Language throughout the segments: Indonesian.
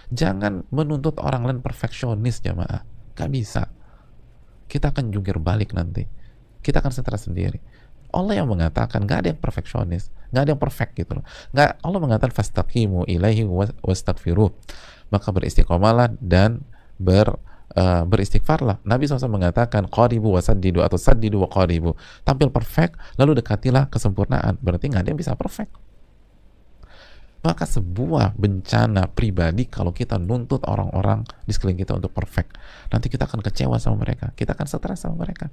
Jangan menuntut orang lain perfeksionis jamaah. Gak bisa. Kita akan jungkir balik nanti. Kita akan stres sendiri. Allah yang mengatakan gak ada yang perfeksionis, gak ada yang perfect gitu loh. Gak, Allah mengatakan fastaqimu ilaihi wastaghfiruh. Maka beristiqomalah dan beristighfarlah. Nabi SAW mengatakan qaribu wasaddidu atau saddidu wa qaribu. Tampil perfect lalu dekatilah kesempurnaan. Berarti gak ada yang bisa perfect. Maka sebuah bencana pribadi kalau kita nuntut orang-orang di sekeliling kita untuk perfect, nanti kita akan kecewa sama mereka, kita akan stres sama mereka.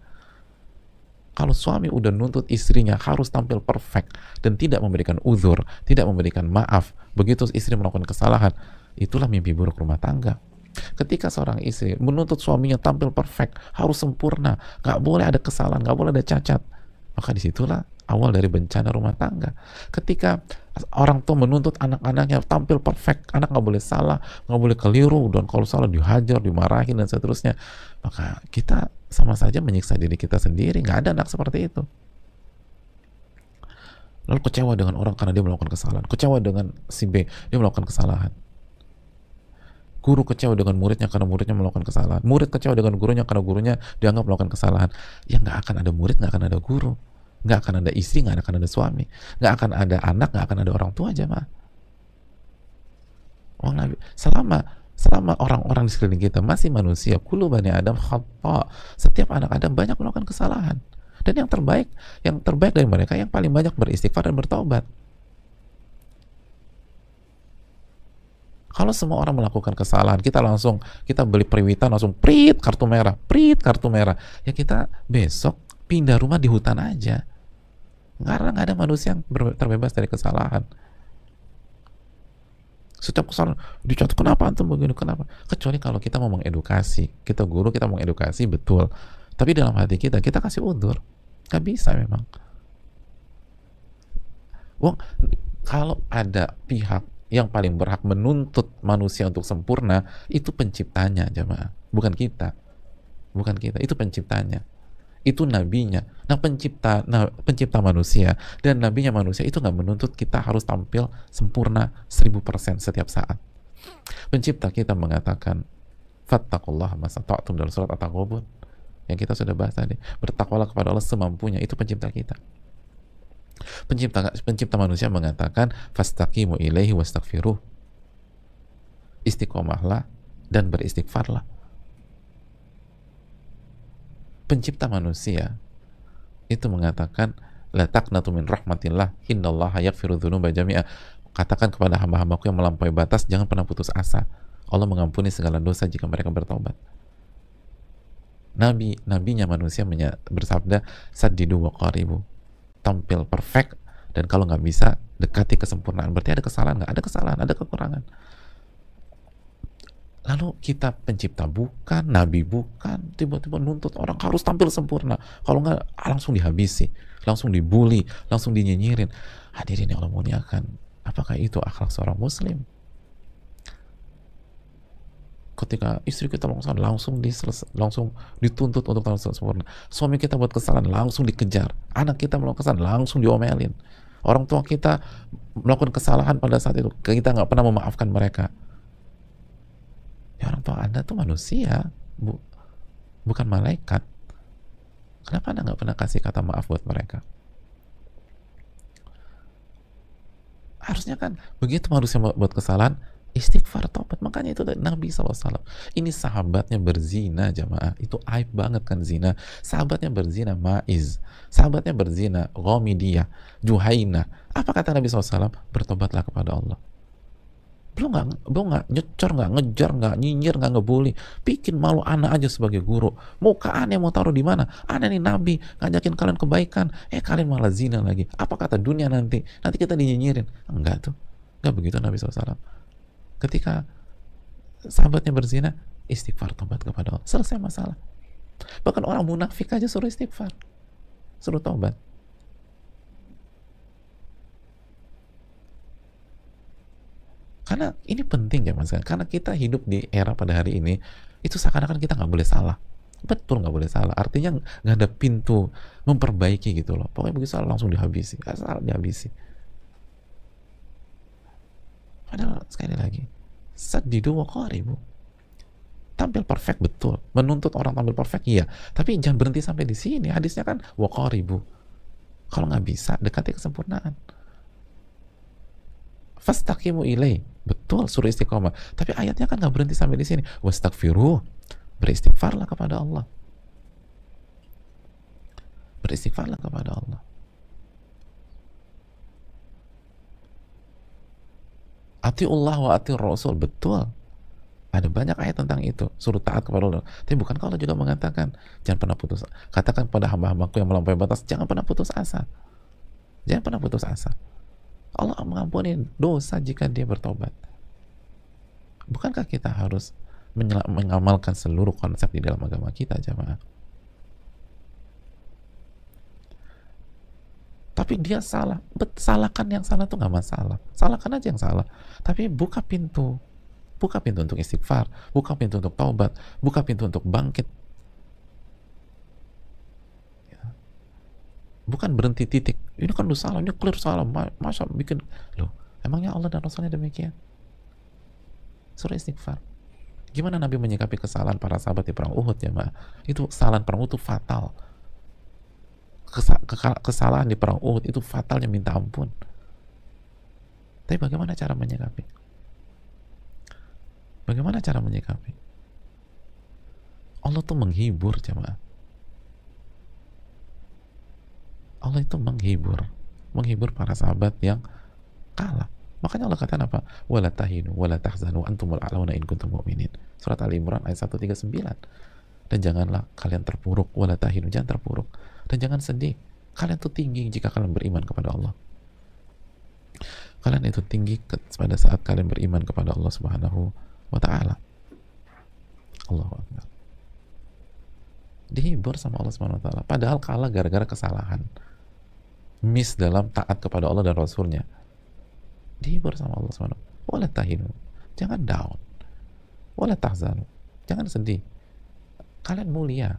Kalau suami udah nuntut istrinya harus tampil perfect dan tidak memberikan uzur, tidak memberikan maaf, begitu istri melakukan kesalahan, itulah mimpi buruk rumah tangga. Ketika seorang istri menuntut suaminya tampil perfect, harus sempurna, gak boleh ada kesalahan, gak boleh ada cacat, maka disitulah awal dari bencana rumah tangga. Ketika orang tua menuntut anak-anaknya tampil perfect, anak nggak boleh salah, nggak boleh keliru, dan kalau salah dihajar, dimarahin, dan seterusnya, maka kita sama saja menyiksa diri kita sendiri. Nggak ada anak seperti itu. Lalu kecewa dengan orang karena dia melakukan kesalahan, kecewa dengan si B, dia melakukan kesalahan. Guru kecewa dengan muridnya karena muridnya melakukan kesalahan. Murid kecewa dengan gurunya karena gurunya dianggap melakukan kesalahan. Ya nggak akan ada murid, nggak akan ada guru. Nggak akan ada istri, nggak akan ada suami. Nggak akan ada anak, nggak akan ada orang tua aja, mah. Selama orang-orang di sekeliling kita masih manusia, kullu bani Adam khata. Setiap anak Adam banyak melakukan kesalahan. Dan yang terbaik dari mereka yang paling banyak beristighfar dan bertobat. Kalau semua orang melakukan kesalahan, kita beli periwitan langsung prit kartu merah, ya kita besok pindah rumah di hutan aja, karena nggak ada manusia yang terbebas dari kesalahan. Setiap kesalahan dicatat, kenapa antum begini, kenapa? Kecuali kalau kita mau mengedukasi, kita guru, kita mau mengedukasi betul, tapi dalam hati kita kasih undur, nggak bisa memang. Wong, kalau ada pihak yang paling berhak menuntut manusia untuk sempurna, itu penciptanya, jemaah, bukan kita, itu penciptanya, itu nabinya. Nah, pencipta manusia dan nabinya manusia itu nggak menuntut kita harus tampil sempurna 1000% setiap saat. Pencipta kita mengatakan fattaqullaha masata'tum dalam surat At-Taghabun yang kita sudah bahas tadi, bertakwalah kepada Allah semampunya, itu pencipta kita. Pencipta manusia mengatakan fastaqimu ilaihi wastaghfiruh, istiqomahlah dan beristighfarlah. Pencipta manusia itu mengatakan la taqnatu min rahmatillah innallaha yaghfiru dzunuba jami'a, katakan kepada hamba-hambaku yang melampaui batas, jangan pernah putus asa, Allah mengampuni segala dosa jika mereka bertobat. Nabinya manusia bersabda saddidu wa qaribu, tampil perfect, dan kalau nggak bisa dekati kesempurnaan. Berarti ada kesalahan, nggak ada kesalahan, ada kekurangan. Lalu kita pencipta bukan, nabi bukan, tiba-tiba nuntut orang harus tampil sempurna, kalau nggak langsung dihabisi, langsung dibully, langsung dinyinyirin. Hadirin yang Allah muliakan, apakah itu akhlak seorang muslim? Ketika istri kita langsung dituntut untuk tampil sempurna, suami kita buat kesalahan langsung dikejar, anak kita melakukan kesalahan langsung diomelin, orang tua kita melakukan kesalahan pada saat itu kita nggak pernah memaafkan mereka. Ya, orang tua Anda tuh manusia, bukan malaikat. Kenapa Anda nggak pernah kasih kata maaf buat mereka? Harusnya kan begitu manusia buat kesalahan, istighfar, tobat. Makanya itu dari Nabi SAW. Ini sahabatnya berzina, jamaah. Itu aib banget kan zina. Sahabatnya berzina, Ma'iz. Sahabatnya berzina, Ghamidiyah, Juhaina. Apa kata Nabi SAW? Bertobatlah kepada Allah. Belum nggak nyecor, nggak ngejar, nggak nyinyir, nggak ngebully, bikin malu anak aja sebagai guru. Muka aneh mau taruh di mana? Aneh nih Nabi ngajakin kalian kebaikan, kalian malah zina lagi. Apa kata dunia nanti kita dinyinyirin? Enggak tuh, nggak begitu Nabi SAW. Ketika sahabatnya berzina, istighfar, tobat kepada Allah, selesai masalah. Bahkan orang munafik aja suruh istighfar, suruh tobat. Karena ini penting ya mas, karena kita hidup di era pada hari ini itu seakan-akan kita nggak boleh salah. Betul, nggak boleh salah, artinya nggak ada pintu memperbaiki gitu loh. Pokoknya begitu salah langsung dihabisi, salah dihabisi. Padahal sekali lagi, saddidu wa qaribu. Tampil perfect betul, menuntut orang tampil perfect iya, tapi jangan berhenti sampai di sini. Hadisnya kan wa qaribu, kalau nggak bisa dekati kesempurnaan. Fastaqimu ilai, betul, suruh istiqomah, tapi ayatnya kan nggak berhenti sampai di sini. Wastaghfiruh, beristighfarlah kepada Allah, beristighfarlah kepada Allah. Atiullah wa atiur rasul, betul, ada banyak ayat tentang itu, suruh taat kepada Allah. Tapi bukankah Allah juga mengatakan jangan pernah putus, katakan pada hamba-hambaku yang melampaui batas, jangan pernah putus asa, jangan pernah putus asa. Allah mengampuni dosa jika dia bertobat. Bukankah kita harus mengamalkan seluruh konsep di dalam agama kita, jamaah? Tapi dia salah, salahkan yang salah tuh nggak masalah, salahkan aja yang salah, tapi buka pintu untuk istighfar, buka pintu untuk taubat, buka pintu untuk bangkit. Bukan berhenti titik, ini kan udah salah, ini clear salah, masa bikin, loh, emangnya Allah dan Rasulnya demikian? Surah istighfar. Gimana Nabi menyikapi kesalahan para sahabat di perang Uhud, ya Mbak? Itu kesalahan perang Uhud itu fatal. Kesalahan di perang Uhud itu fatalnya minta ampun. Tapi bagaimana cara menyikapi? Bagaimana cara menyikapi? Allah tuh menghibur, jemaah. Allah itu menghibur para sahabat yang kalah. Makanya Allah katakan apa? Wala tahinu wala tahzanu antumul a'launa in kuntum mu'minin. Surat Ali Imran ayat 139. Dan janganlah kalian terpuruk, wala tahinu, jangan terpuruk, dan jangan sedih. Kalian itu tinggi jika kalian beriman kepada Allah. Kalian itu tinggi pada saat kalian beriman kepada Allah Subhanahu wa ta'ala. Allahu Akbar. Dihibur sama Allah Subhanahu wa ta'ala, padahal kalah gara-gara kesalahan, miss dalam taat kepada Allah dan Rasulnya. Dihibur sama Allah Subhanahu wa ta'ala. Wala tahinu, jangan down. Wala tahzanu, jangan sedih. Kalian mulia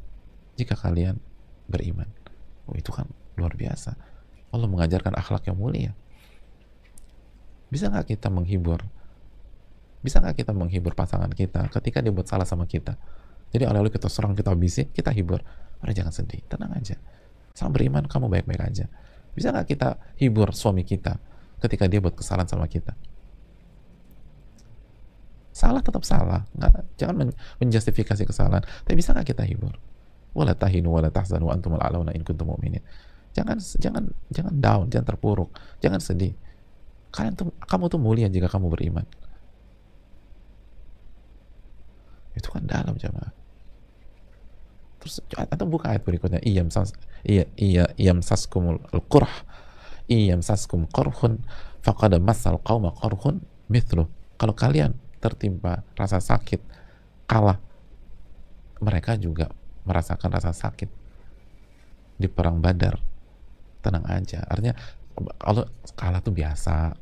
jika kalian beriman. Oh, itu kan luar biasa. Allah mengajarkan akhlak yang mulia. Bisa nggak kita menghibur? Bisa nggak kita menghibur pasangan kita ketika dia buat salah sama kita? Jadi lalu kita serang, kita habisi, kita hibur. Udah, jangan sedih, tenang aja. Sama beriman, kamu baik-baik aja. Bisa nggak kita hibur suami kita ketika dia buat kesalahan sama kita? Salah tetap salah, jangan menjustifikasi kesalahan. Tapi bisa nggak kita hibur? Wala tahinu wala tahzanu antumul a'launa in kuntum mu'minin. Jangan down, jangan terpuruk, jangan sedih. Kamu tuh mulia jika kamu beriman. Itu kan dalam, jemaah. Terus atau buka ayat berikutnya, iyam saskumul qurh, iyam saskum qurhun faqad massal qauma qurhun mithlu. Kalau kalian tertimpa rasa sakit, kalah, mereka juga merasakan rasa sakit di perang Badar. Tenang aja, artinya kalau kalah tuh biasa.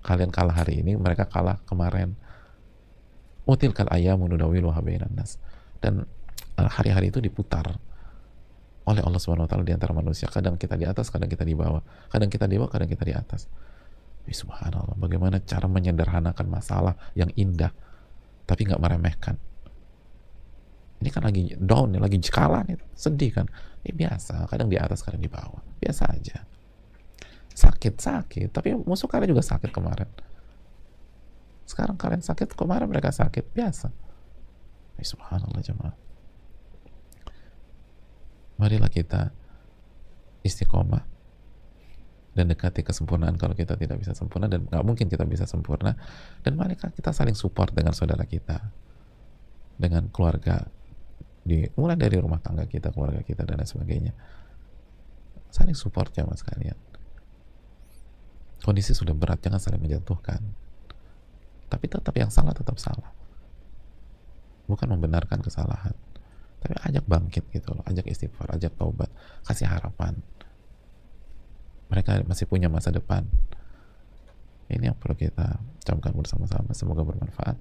Kalian kalah hari ini, mereka kalah kemarin. Utilkal ayyamu nudawiluha bainan nas. Dan hari-hari itu diputar oleh Allah Subhanahu wa taala di antara manusia. Kadang kita di atas, kadang kita di bawah. Kadang kita di bawah, kadang kita di atas. Subhanallah, bagaimana cara menyederhanakan masalah yang indah tapi nggak meremehkan. Ini kan lagi down nih, lagi kalah nih, sedih kan. Biasa, kadang di atas, kadang di bawah. Biasa aja. Sakit, tapi musuh kalian juga sakit kemarin. Sekarang kalian sakit, kemarin mereka sakit, biasa. Subhanallah, jemaah. Marilah kita istiqomah dan dekati kesempurnaan kalau kita tidak bisa sempurna, dan nggak mungkin kita bisa sempurna. Dan mari kita saling support dengan saudara kita, dengan keluarga, mulai dari rumah tangga kita, keluarga kita, dan lain sebagainya. Saling support, jamaah sekalian. Kondisi sudah berat, jangan saling menjatuhkan. Tapi tetap yang salah tetap salah. Bukan membenarkan kesalahan, tapi ajak bangkit gitu loh, ajak istighfar, ajak taubat, kasih harapan. Mereka masih punya masa depan. Ini yang perlu kita camkan bersama-sama. Semoga bermanfaat.